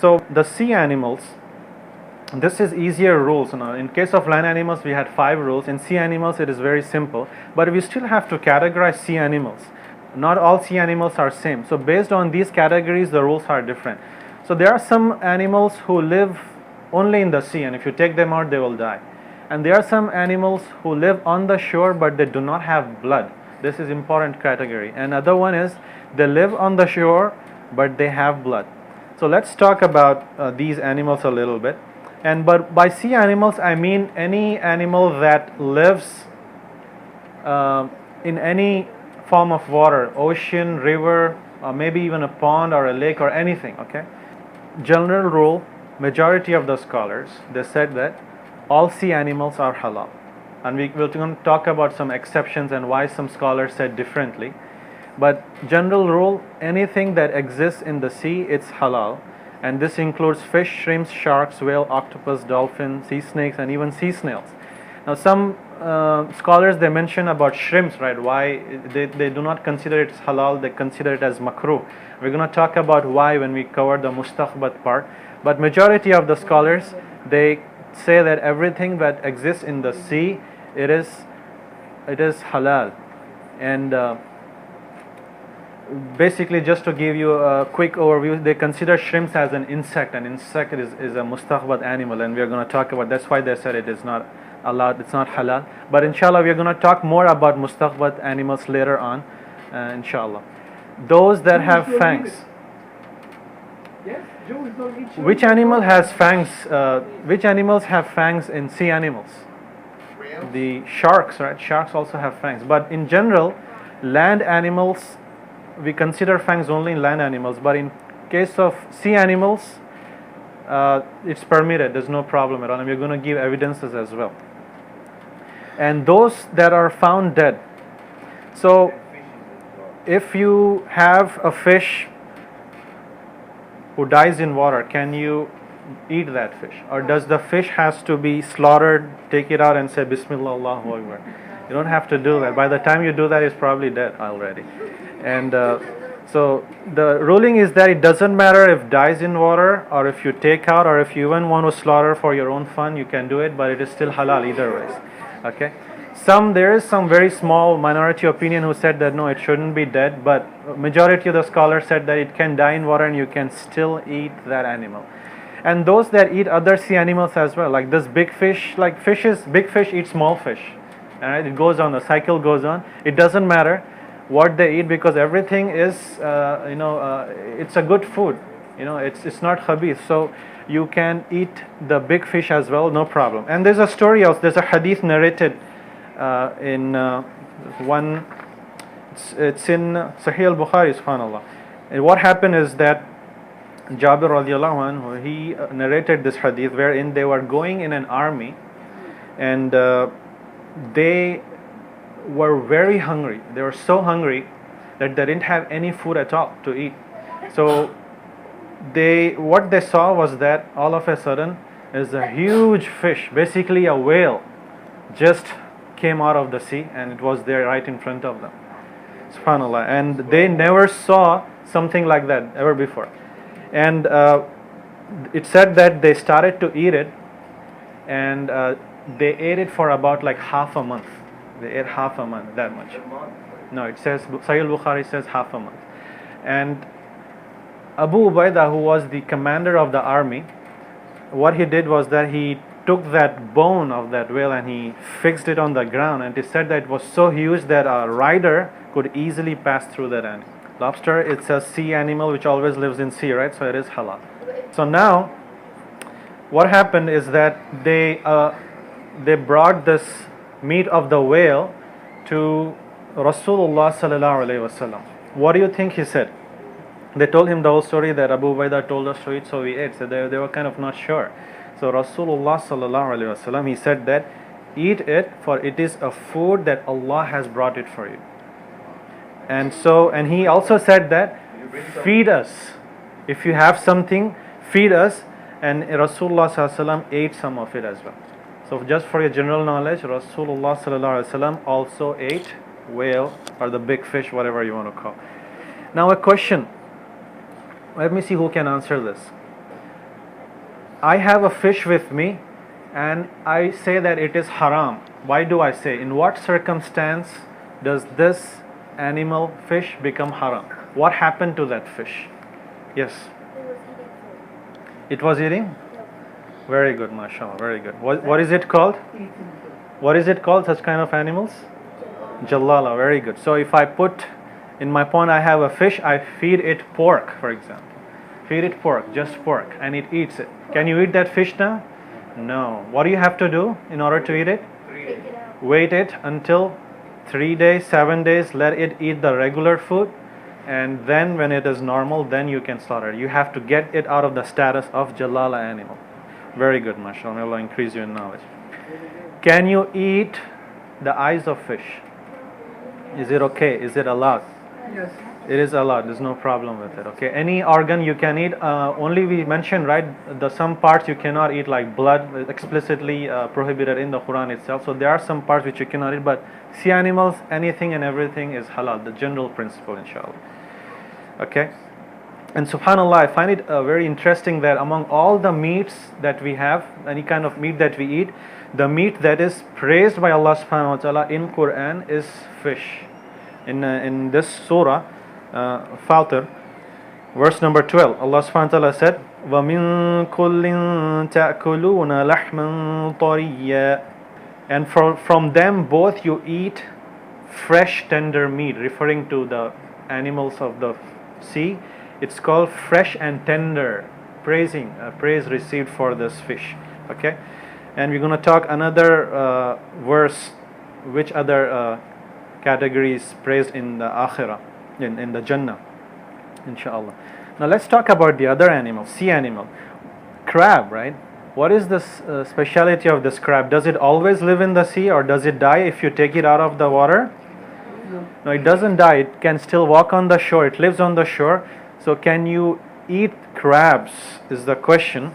So the sea animals, this is easier rules. In case of land animals, we had 5 rules. In sea animals, it is very simple. But we still have to categorize sea animals. Not all sea animals are same. So based on these categories, the rules are different. So there are some animals who live only in the sea, and if you take them out, they will die. And there are some animals who live on the shore, but they do not have blood. This is important category. Another one is they live on the shore, but they have blood. So let's talk about these animals a little bit. But by sea animals, I mean any animal that lives in any form of water, ocean, river, or maybe even a pond or a lake or anything. Okay. General rule, majority of the scholars, they said that all sea animals are halal, and we will talk about some exceptions and why some scholars said differently. But general rule, anything that exists in the sea, it's halal. And this includes fish, shrimps, sharks, whale, octopus, dolphin, sea snakes, and even sea snails. Now some scholars, they mention about shrimps, right? Why they do not consider it halal, they consider it as makruh. We're going to talk about why when we cover the mustaqbat part. But majority of the scholars, they say that everything that exists in the sea, it is halal. And basically, just to give you a quick overview, they consider shrimps as an insect. An insect is a mustaqbat animal, and we are going to talk about, that's why they said it is not allowed, it's not halal. But inshallah, we are going to talk more about mustaqbat animals later on, inshallah. Those that have fangs. Which animal has fangs? Which animals have fangs in sea animals? The sharks, right? Sharks also have fangs. But in general, land animals, we consider fangs only in land animals, but in case of sea animals, it's permitted. There's no problem at all, and we're going to give evidences as well. And those that are found dead. So, if you have a fish who dies in water, can you eat that fish, or does the fish has to be slaughtered, take it out, and say Bismillah, Allahu Akbar? You don't have to do that. By the time you do that, it's probably dead already. And so the ruling is that it doesn't matter if dies in water, or if you take out, or if you even want to slaughter for your own fun, you can do it, but it is still halal either ways. Okay. There is some very small minority opinion who said that no, it shouldn't be dead, but majority of the scholars said that it can die in water and you can still eat that animal. And those that eat other sea animals as well, like this big fish, big fish eat small fish. Alright, it goes on, the cycle goes on. It doesn't matter what they eat, because everything is, it's a good food. It's not khabith. So you can eat the big fish as well, no problem. And there's a story else. There's a hadith narrated in it's in Sahih al-Bukhari, subhanallah. And what happened is that Jabir radiallahu anhu, he narrated this hadith wherein they were going in an army, and they were very hungry. They were so hungry that they didn't have any food at all to eat. So what they saw was that all of a sudden is a huge fish, basically a whale, just came out of the sea, and it was there right in front of them. Subhanallah. And they never saw something like that ever before. And it said that they started to eat it, and they ate it for about like half a month. They ate half a month, that much. No, it says, Sahih al-Bukhari says half a month. And Abu Ubaidah, who was the commander of the army, what he did was that he took that bone of that whale and he fixed it on the ground, and it said that it was so huge that a rider could easily pass through that animal. Lobster, it's a sea animal which always lives in sea, right? So it is halal. So now, what happened is that they brought this meat of the whale to Rasulullah sallallahu alaihi wasallam. What do you think he said? They told him the whole story that Abu Ubaidah told us to eat, so we ate. So they were kind of not sure. So Rasulullah sallallahu alaihi wasallam, he said that eat it, for it is a food that Allah has brought it for you. And he also said that feed us. If you have something, feed us. And Rasulullah sallallahu alaihi wasallam ate some of it as well. So just for your general knowledge, Rasulullah sallallahu alaihi wasallam also ate whale, or the big fish, whatever you want to call. Now a question. Let me see who can answer this. I have a fish with me and I say that it is haram. Why do I say? In what circumstance does this animal, fish, become haram? What happened to that fish? Yes. It was eating? Very good, mashallah, very good. What is it called? What is it called, such kind of animals? Jalala, very good. So if I put in my pond, I have a fish, I feed it pork, for example. Feed it pork, just pork, and it eats it. Can you eat that fish now? No. What do you have to do in order to eat it? Wait it until 3 days, 7 days, let it eat the regular food, and then when it is normal, then you can slaughter it. You have to get it out of the status of Jalala animal. Very good, mashallah. May Allah increase you in knowledge. Can you eat the eyes of fish? Is it okay? Is it allowed? Yes. It is allowed. There's no problem with it. Okay. Any organ you can eat. Only we mentioned, right, the some parts you cannot eat, like blood, explicitly prohibited in the Quran itself. So there are some parts which you cannot eat, but sea animals, anything and everything is halal. The general principle, inshallah. Okay. And subhanallah, I find it very interesting that among all the meats that we have, any kind of meat that we eat, the meat that is praised by Allah subhanahu wa ta'ala in Quran is fish. In this surah, Fatir, verse number 12, Allah subhanahu wa ta'ala said, وَمِن كُلٍّ تَأْكُلُونَ لَحْمًا طَرِيًّا. And from them both you eat fresh tender meat, referring to the animals of the sea. It's called fresh and tender, praise received for this fish. Okay, and we're going to talk another verse, which other categories praised in the akhirah, in the Jannah, inshallah. Now let's talk about the other animal, sea animal, crab, right? What is the speciality of this crab? Does it always live in the sea, or does it die if you take it out of the water? No, it doesn't die. It can still walk on the shore. It lives on the shore. So can you eat crabs is the question.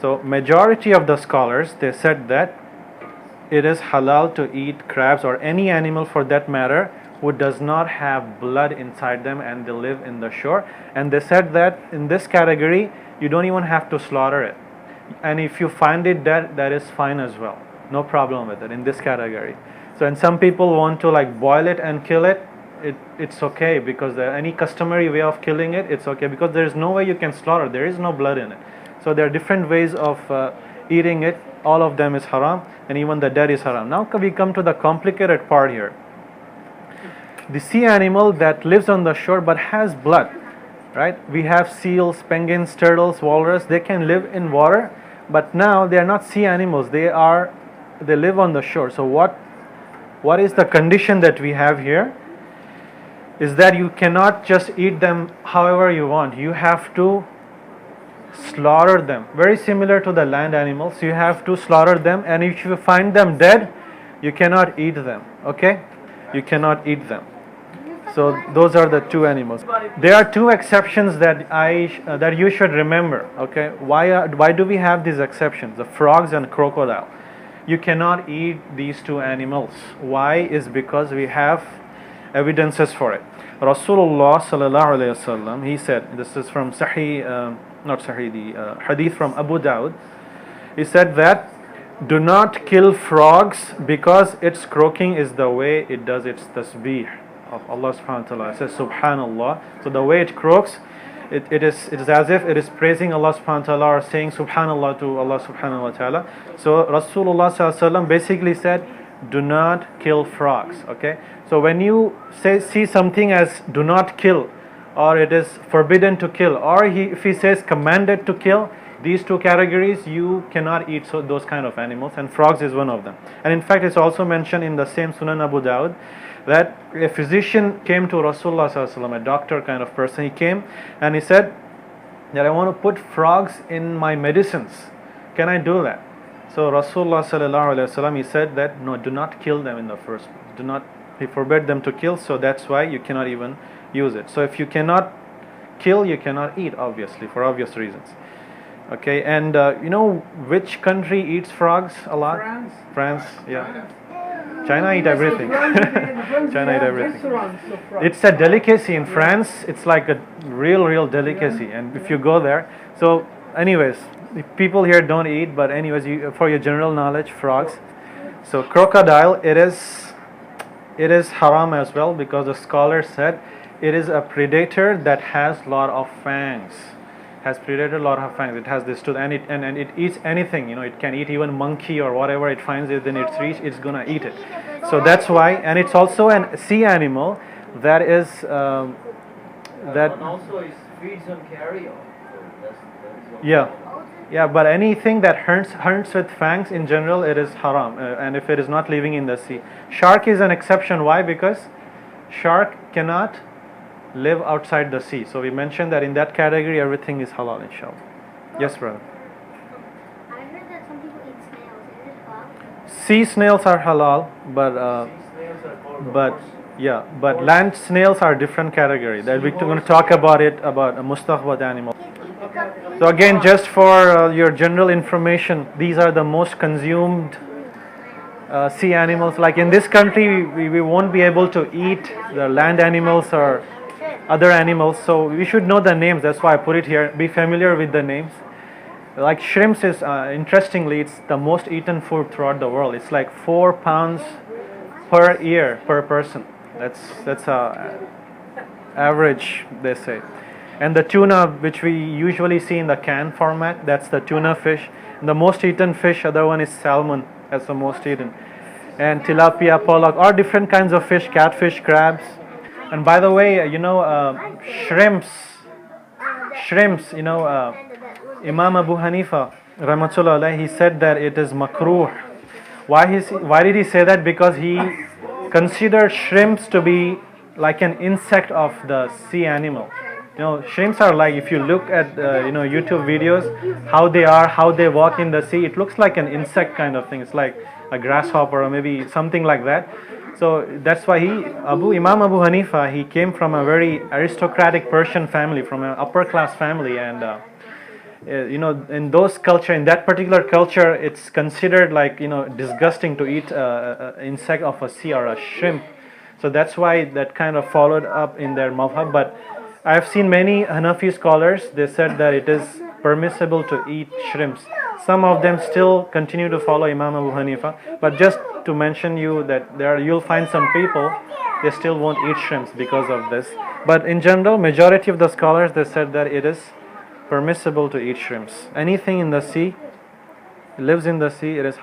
So majority of the scholars, they said that it is halal to eat crabs, or any animal for that matter, who does not have blood inside them and they live in the shore. And they said that in this category, you don't even have to slaughter it. And if you find it dead, that is fine as well. No problem with it in this category. So, and some people want to like boil it and kill it. It's okay, because any customary way of killing it, it's okay, because there is no way you can slaughter. There is no blood in it. So there are different ways of eating it. All of them is haram, and even the dead is haram. Now we come to the complicated part here. The sea animal that lives on the shore but has blood, right? We have seals, penguins, turtles, walrus. They can live in water, but now they are not sea animals. They live on the shore. So what is the condition that we have here? Is that you cannot just eat them however you want. You have to slaughter them. Very similar to the land animals. You have to slaughter them, and if you find them dead, you cannot eat them. Okay? You cannot eat them. So those are the two animals. There are two exceptions that that you should remember. Okay? Why do we have these exceptions? The frogs and crocodile. You cannot eat these two animals. Why? Is because we have evidences for it. Rasulullah sallallahu alaihi wasallam, he said, this is from the hadith from Abu Dawud. He said that do not kill frogs because its croaking is the way it does its tasbih of Allah subhanahu wa ta'ala. It says subhanallah. So the way it croaks, it is as if it is praising Allah subhanahu wa ta'ala, or saying subhanallah to Allah subhanahu wa ta'ala. So Rasulullah sallallahu alaihi wasallam basically said, do not kill frogs. Okay, so when you see something as do not kill, or it is forbidden to kill, or if he says commanded to kill, these two categories you cannot eat those kind of animals, and frogs is one of them. And in fact, it's also mentioned in the same Sunan Abu Dawud that a physician came to Rasulullah sallallahu alaihi wasallam, a doctor kind of person. He came and he said that I want to put frogs in my medicines. Can I do that? So Rasulullah sallallahu alaihi wasallam, he said that no, do not kill them in the first place. He forbade them to kill, so that's why you cannot even use it. So if you cannot kill, you cannot eat, obviously, for obvious reasons. Okay, and you know which country eats frogs a lot? France, yeah. China eat everything. China eat everything. It's a delicacy in France. It's like a real delicacy. And if you go there, so anyways, the people here don't eat, but anyways, for your general knowledge, frogs. So crocodile, it is haram as well, because the scholar said it is a predator that has lot of fangs. It has this tooth, and it eats anything. It can eat even monkey or whatever it finds within its reach. It's gonna eat it. So that's why, and it's also a sea animal that is that. And also it feeds on carrion. Yeah. Yeah, but anything that hunts with fangs in general, it is haram, and if it is not living in the sea. Shark is an exception. Why? Because shark cannot live outside the sea. So we mentioned that in that category, everything is halal, inshallah. Yes, brother. I heard that some people eat snails. Is it halal? Sea snails are halal, but Snails are called but horse. yeah, but land snails are different category. That we're going to talk about it about a mustahbad animal. So again, just for your general information, these are the most consumed sea animals. Like in this country, we won't be able to eat the land animals or other animals, so we should know the names. That's why I put it here. Be familiar with the names. Like shrimps is interestingly, it's the most eaten food throughout the world. It's like 4 pounds per year per person. That's average, they say. And the tuna, which we usually see in the can format, that's the tuna fish. And the most eaten fish, other one is salmon, that's the most eaten. And tilapia, pollock, or different kinds of fish, catfish, crabs. And by the way, shrimps, Imam Abu Hanifa, rahmatullah alayhi, he said that it is makruh. Why did he say that? Because he considered shrimps to be like an insect of the sea animal. Shrimps are like, if you look at YouTube videos, how they walk in the sea, it looks like an insect kind of thing. It's like a grasshopper or maybe something like that. So that's why Imam Abu Hanifa, he came from a very aristocratic Persian family, from an upper class family, and in that particular culture, it's considered like disgusting to eat insect of a sea or a shrimp. So that's why that kind of followed up in their madhab. But I've seen many Hanafi scholars, they said that it is permissible to eat shrimps. Some of them still continue to follow Imam Abu Hanifa, but just to mention you that you'll find some people, they still won't eat shrimps because of this. But in general, majority of the scholars, they said that it is permissible to eat shrimps. Anything in the sea, lives in the sea, it is halal.